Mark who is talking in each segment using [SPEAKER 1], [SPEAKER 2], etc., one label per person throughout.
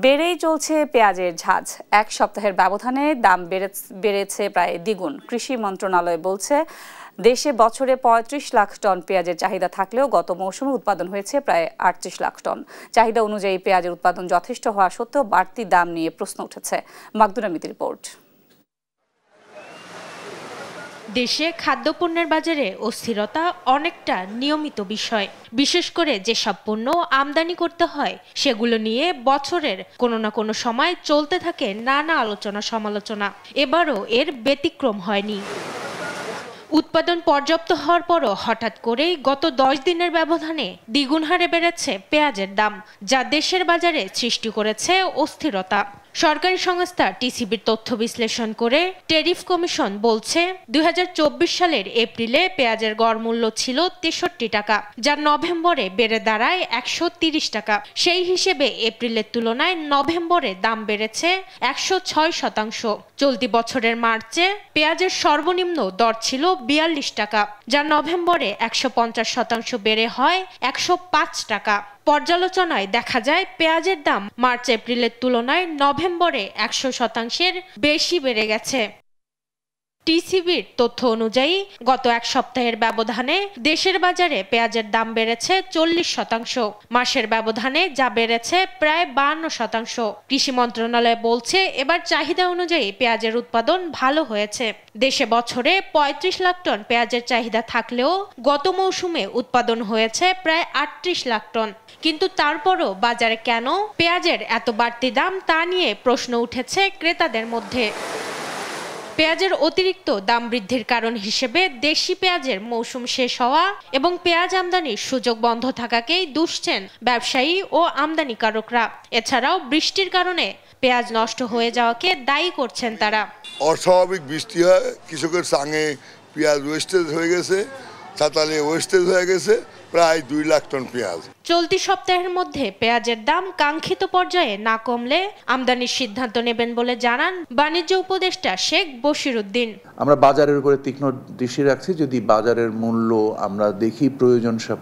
[SPEAKER 1] বেড়েই চলছে পেঁয়াজের ঝাঁজ। এক সপ্তাহের ব্যবধানে দাম বেড়েছে প্রায় দ্বিগুণ। কৃষি মন্ত্রণালয় বলছে, দেশে বছরে ৩৫ লাখ টন পেঁয়াজের চাহিদা থাকলেও গত মৌসুমে উৎপাদন হয়েছে প্রায় ৩৮ লাখ টন। চাহিদা অনুযায়ী পেঁয়াজের উৎপাদন যথেষ্ট হওয়া সত্ত্বেও বাড়তি দাম নিয়ে প্রশ্ন উঠেছে। মাকদুরা মিতির রিপোর্ট।
[SPEAKER 2] দেশে খাদ্যপণ্যের বাজারে অস্থিরতা অনেকটা নিয়মিত বিষয়। বিশেষ করে যেসব পণ্য আমদানি করতে হয় সেগুলো নিয়ে বছরের কোনো না কোনো সময় চলতে থাকে নানা আলোচনা সমালোচনা। এবারও এর ব্যতিক্রম হয়নি। উৎপাদন পর্যাপ্ত হওয়ার পরও হঠাৎ করেই গত 10 দিনের ব্যবধানে দ্বিগুণ হারে বেড়েছে পেঁয়াজের দাম, যা দেশের বাজারে সৃষ্টি করেছে অস্থিরতা। সরকারি সংস্থা টিসিবির তথ্য বিশ্লেষণ করে ট্যারিফ কমিশন বলছে, 2024 সালের এপ্রিলে পেঁয়াজের গড় মূল্য ছিল 63 টাকা, যা নভেম্বরে বেড়ে দাঁড়ায় 130 টাকা। সেই হিসেবে এপ্রিলের তুলনায় নভেম্বরে দাম বেড়েছে 106%। চলতি বছরের মার্চে পেঁয়াজের সর্বনিম্ন দর ছিল 42 টাকা, যা নভেম্বরে 150% বেড়ে হয় 105 টাকা। পর্যালোচনায় দেখা যায়, পেঁয়াজের দাম মার্চ এপ্রিলের তুলনায় নভেম্বরে 100% বেশি বেড়ে গেছে। টিসিবির তথ্য অনুযায়ী গত এক সপ্তাহের ব্যবধানে দেশের বাজারে পেঁয়াজের দাম বেড়েছে 40%। মাসের ব্যবধানে যা বেড়েছে প্রায় 52%। কৃষি মন্ত্রণালয় বলছে, এবার চাহিদা অনুযায়ী পেঁয়াজের উৎপাদন ভালো হয়েছে। দেশে বছরে ৩৫ লাখ টন পেঁয়াজের চাহিদা থাকলেও গত মৌসুমে উৎপাদন হয়েছে প্রায় ৩৮ লাখ টন। কিন্তু তারপরও বাজারে কেন পেঁয়াজের এত বাড়তি দাম তা নিয়ে প্রশ্ন উঠেছে ক্রেতাদের মধ্যে। পেঁয়াজের অতিরিক্ত দাম বৃদ্ধির কারণ হিসেবে দেশি পেঁয়াজের মৌসুম শেষ হওয়া এবং পেঁয়াজ আমদানির সুযোগ বন্ধ থাকাকেই দুষছেন ব্যবসায়ী ও আমদানিকারকরা। এছাড়াও বৃষ্টির কারণে পেঁয়াজ নষ্ট হয়ে যাওয়াকে দায়ী করছেন তারা।
[SPEAKER 3] অস্বাভাবিক বৃষ্টি হয়, কৃষকের সঙ্গে পেঁয়াজ ওয়েস্টেজ হয়ে গেছে, ছাতালে ওয়েস্টেজ হয়ে গেছে প্রায় 2 লাখ টন পেঁয়াজ।
[SPEAKER 2] চলতি সপ্তাহের মধ্যে পেঁয়াজের দাম কাঙ্ক্ষিত পর্যায়ে না কমলে আমদানির সিদ্ধান্ত নেবেন বলে জানান বাণিজ্য উপদেষ্টা শেখ বশিরউদ্দিন।
[SPEAKER 4] আমরা বাজারের উপরে তীক্ষ্ণ দৃষ্টি রাখছি। যদি বাজারের মূল্য আমরা দেখি প্রয়োজন সব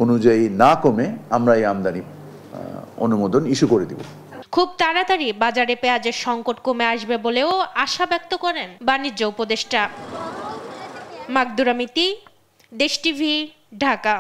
[SPEAKER 4] অনুযায়ী না কমে, আমরা এই আমদানি অনুমোদন ইস্যু করে দিব।
[SPEAKER 2] খুব তাড়াতাড়ি বাজারে পেঁয়াজের সংকট কমে আসবে বলেও আশা ব্যক্ত করেন বাণিজ্য উপদেষ্টা। মাকদুরা মিতি, দেশ টিভি, ঢাকা।